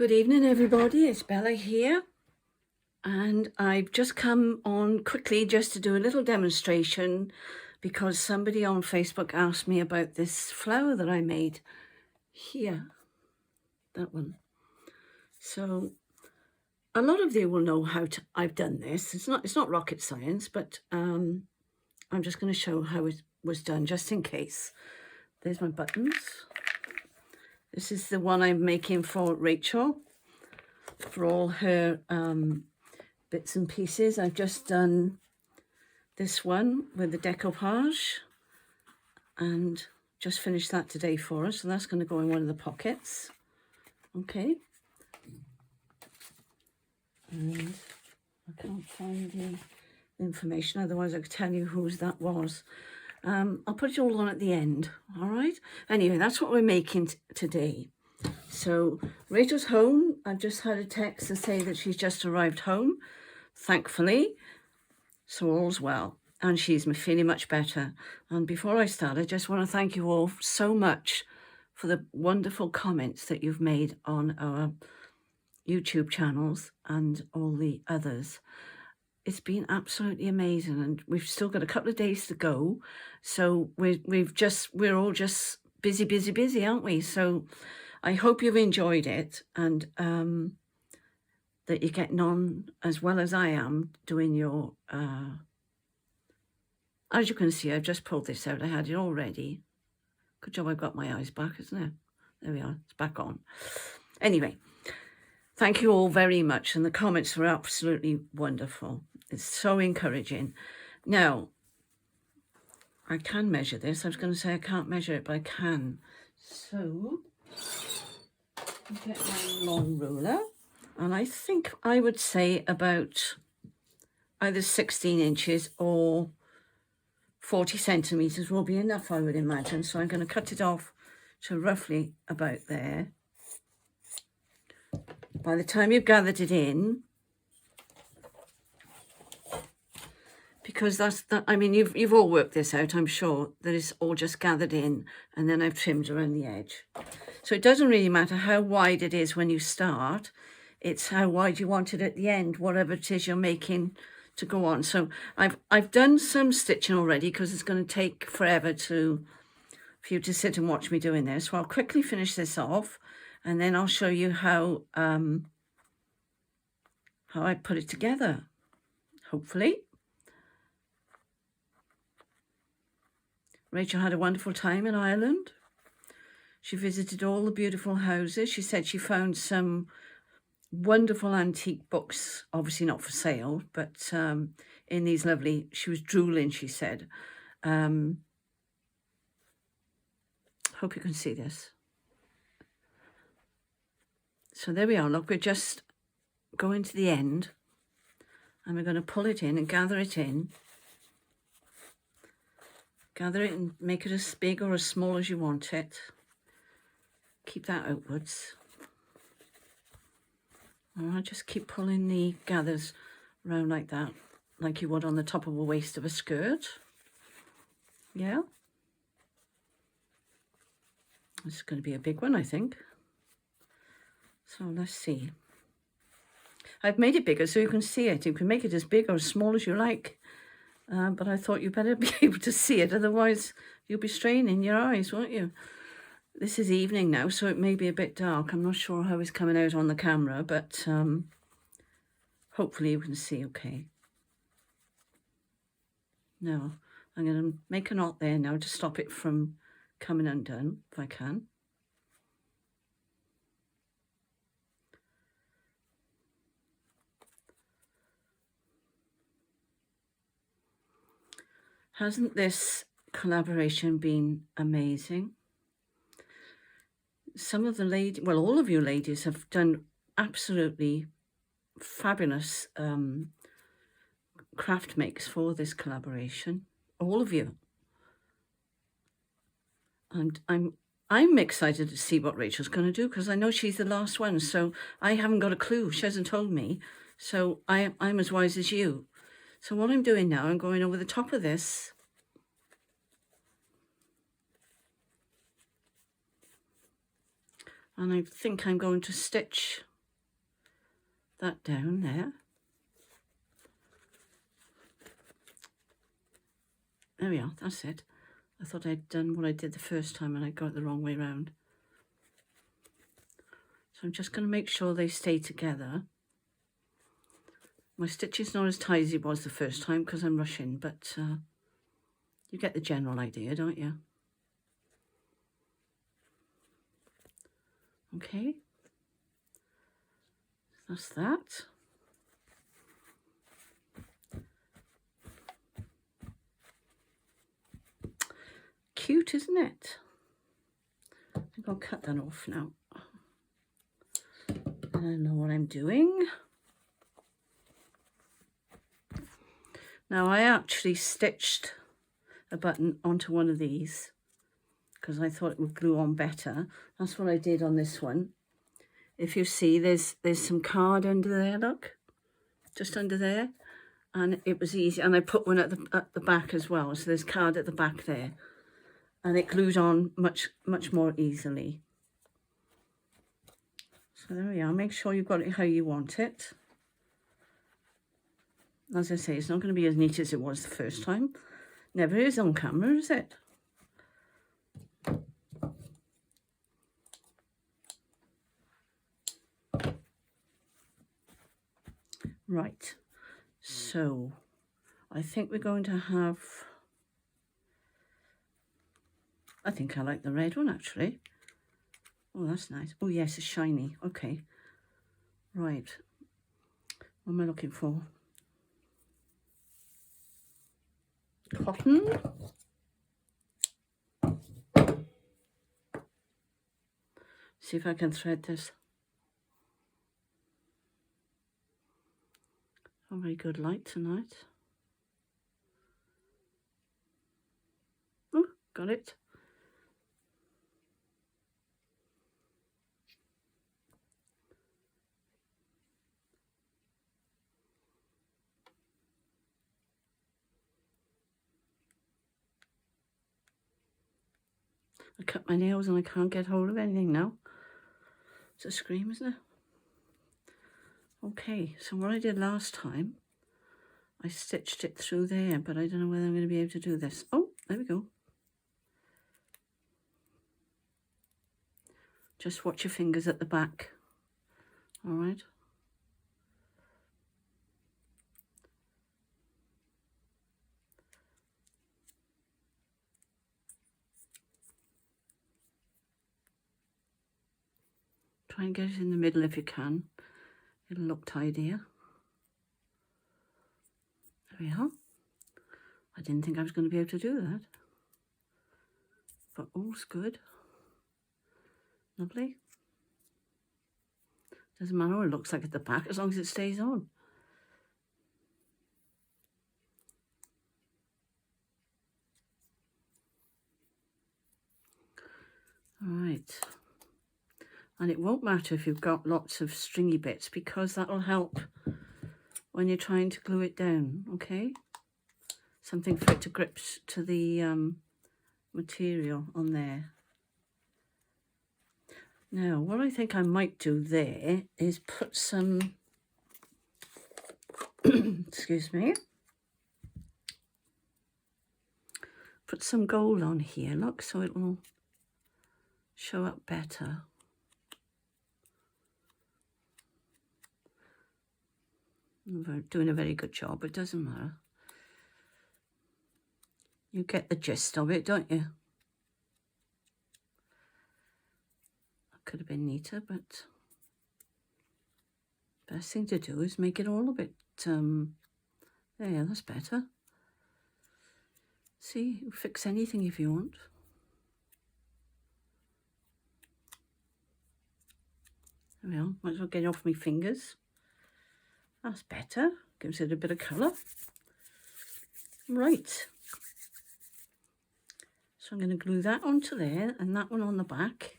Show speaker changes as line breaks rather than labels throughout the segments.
Good evening, everybody. It's Bella here, and I've just come on quickly just to do a little demonstration because somebody on Facebook asked me about this flower that I made here, that one. So a lot of you will know I've done this. It's not rocket science, but I'm just going to show how it was done just in case. There's my buttons. This is the one I'm making for Rachel for all her bits and pieces. I've just done this one with the decoupage and just finished that today for us. So that's going to go in one of the pockets. Okay. And I can't find the information, otherwise I could tell you whose that was. I'll put it all on at the end, all right? Anyway, that's what we're making today. So Rachel's home. I've just had a text to say that she's just arrived home, thankfully. So all's well. And she's feeling much better. And before I start, I just want to thank you all so much for the wonderful comments that you've made on our YouTube channels and all the others. It's been absolutely amazing, and we've still got a couple of days to go. So we're all just busy, aren't we? So I hope you've enjoyed it, and that you're getting on as well as I am doing your as you can see, I've just pulled this out. I had it all ready. Good job I've got my eyes back, isn't it? There we are. It's back on. Anyway, thank you all very much. And the comments were absolutely wonderful. It's so encouraging. Now, I can measure this. I was going to say I can't measure it, but I can. So, I'll get my long ruler. And I think I would say about either 16 inches or 40 centimetres will be enough, I would imagine. So I'm going to cut it off to roughly about there. By the time you've gathered it in, because I mean, you've all worked this out, I'm sure, that it's all just gathered in, and then I've trimmed around the edge. So it doesn't really matter how wide it is when you start. It's how wide you want it at the end, whatever it is you're making to go on. So I've done some stitching already because it's going to take forever for you to sit and watch me doing this. So I'll quickly finish this off, and then I'll show you how I put it together, hopefully. Rachel had a wonderful time in Ireland. She visited all the beautiful houses. She said she found some wonderful antique books, obviously not for sale, but in these lovely, she was drooling, she said. Hope you can see this. So there we are. Look, we're just going to the end, and we're going to pull it in and gather it in. Gather it and make it as big or as small as you want it. Keep that outwards. All right, just keep pulling the gathers around like that, like you would on the top of a waist of a skirt. Yeah. This is going to be a big one, I think. So let's see. I've made it bigger so you can see it. You can make it as big or as small as you like. But I thought you better be able to see it. Otherwise, you'll be straining your eyes, won't you? This is evening now, so it may be a bit dark. I'm not sure how it's coming out on the camera, but hopefully you can see okay. Now, I'm going to make a knot there now to stop it from coming undone, if I can. Hasn't this collaboration been amazing? Some of the ladies, well, all of you ladies have done absolutely fabulous craft makes for this collaboration. All of you. And I'm excited to see what Rachel's going to do, because I know she's the last one, so I haven't got a clue. She hasn't told me. So I'm as wise as you. So what I'm doing now, I'm going over the top of this. And I think I'm going to stitch that down there. There we are, that's it. I thought I'd done what I did the first time and I got it the wrong way round. So I'm just going to make sure they stay together. My stitch is not as tight as it was the first time because I'm rushing, but you get the general idea, don't you? Okay. That's that. Cute, isn't it? I think I'll cut that off now. I know what I'm doing. Now I actually stitched a button onto one of these because I thought it would glue on better. That's what I did on this one. If you see, there's some card under there, look, just under there, and it was easy. And I put one at the back as well, so there's card at the back there, and it glued on much more easily. So there we are. Make sure you've got it how you want it. As I say, it's not going to be as neat as it was the first time. Never is on camera, is it? Right, so I think we're going to have, I think I like the red one actually. Oh, that's nice. Oh yes, it's shiny. Okay, right, what am I looking for? Cotton. See if I can thread this. Oh, very good light tonight. Oh, got it. I cut my nails and I can't get hold of anything now. It's a scream, isn't it? Okay, so what I did last time, I stitched it through there, but I don't know whether I'm going to be able to do this. Oh, there we go. Just watch your fingers at the back. All right. Try and get it in the middle if you can. It'll look tidier. There we are. I didn't think I was going to be able to do that. But all's good. Lovely. Doesn't matter what it looks like at the back as long as it stays on. All right. And it won't matter if you've got lots of stringy bits because that'll help when you're trying to glue it down, okay? Something for it to grip to the material on there. Now, what I think I might do there is put some, excuse me, put some gold on here, look, so it will show up better. I'm doing a very good job, it doesn't matter. You get the gist of it, don't you? Could have been neater, but best thing to do is make it all a bit, there, that's better. See, you fix anything if you want. There we are, might as well get it off my fingers. That's better, gives it a bit of colour. Right. So I'm going to glue that onto there and that one on the back.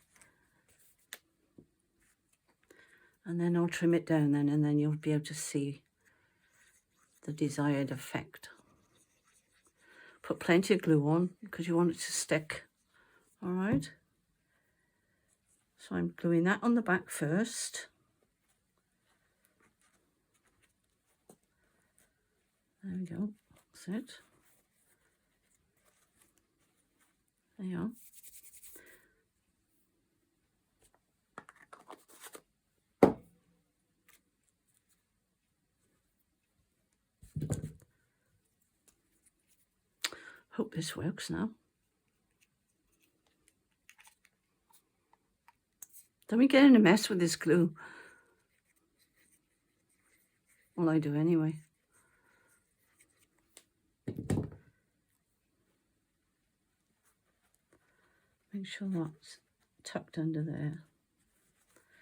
And then I'll trim it down then, and then you'll be able to see the desired effect. Put plenty of glue on because you want it to stick. All right. So I'm gluing that on the back first. There we go. That's it. There you are. Hope this works now. Don't we get in a mess with this glue? Well, I do anyway. Make sure that's tucked under there.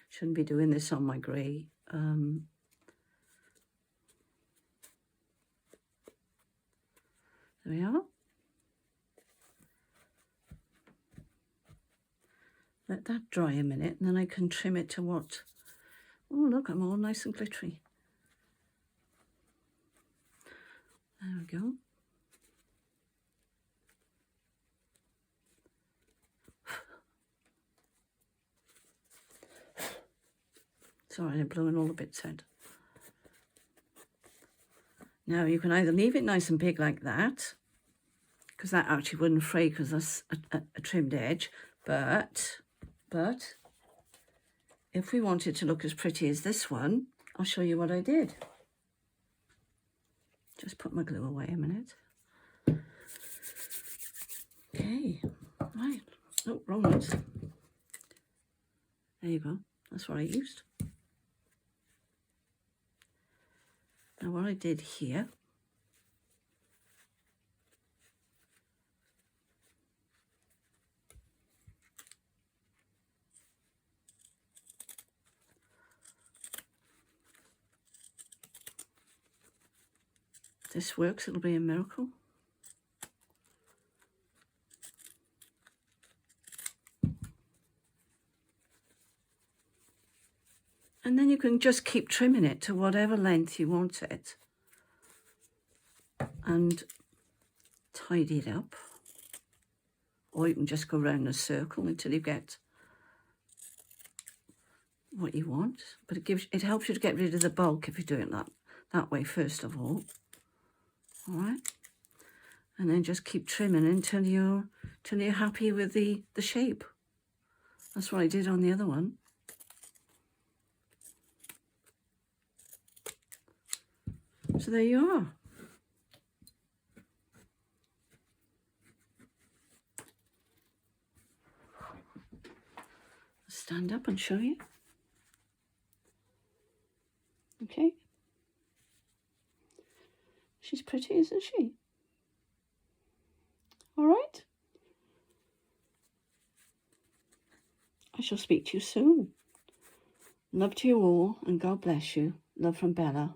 Shouldn't be doing this on my grey. There we are. Let that dry a minute and then I can trim it to what? Oh, look, I'm all nice and glittery. There we go. Sorry, I'm blowing all the bits out. Now you can either leave it nice and big like that, because that actually wouldn't fray because that's a trimmed edge, but if we wanted to look as pretty as this one, I'll show you what I did. Just put my glue away a minute. Okay, right. Oh, wrong ones. There you go. That's what I used. Now what I did here, this works, it'll be a miracle. And then you can just keep trimming it to whatever length you want it and tidy it up. Or you can just go round a circle until you get what you want. But it helps you to get rid of the bulk if you do it that way first of all. All right. And then just keep trimming until you're happy with the shape. That's what I did on the other one. So there you are. Stand up and show you. Okay. She's pretty, isn't she? All right. I shall speak to you soon. Love to you all, and God bless you. Love from Bella.